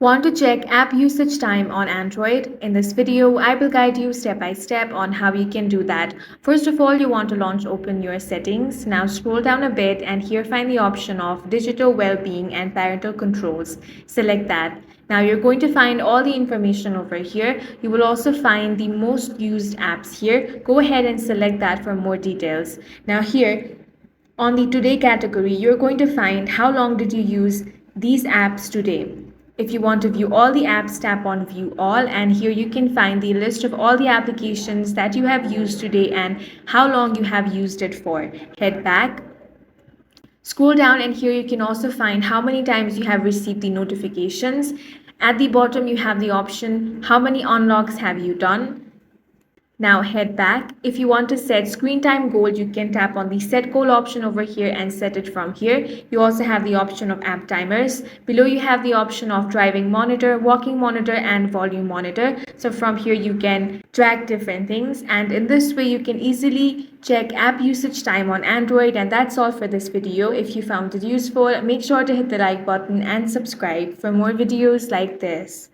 Want to check app usage time on Android? In this video, I will guide you step by step on how you can do that. First of all, you want to open your settings. Now scroll down a bit and here find the option of digital well-being and parental controls. Select that. Now you're going to find all the information over here. You will also find the most used apps here. Go ahead and select that for more details. Now here, on the today category, you're going to find how long did you use these apps today. If you want to view all the apps, tap on view all, and here you can find the list of all the applications that you have used today and how long you have used it for. Head back, scroll down, and here you can also find how many times you have received the notifications. At the bottom, you have the option how many unlocks have you done. Now head back. If you want to set screen time goal, you can tap on the set goal option over here and set it from here. You also have the option of app timers. Below you have the option of driving monitor, walking monitor and volume monitor. So from here you can track different things, and in this way you can easily check app usage time on Android. And that's all for this video. If you found it useful, make sure to hit the like button and subscribe for more videos like this.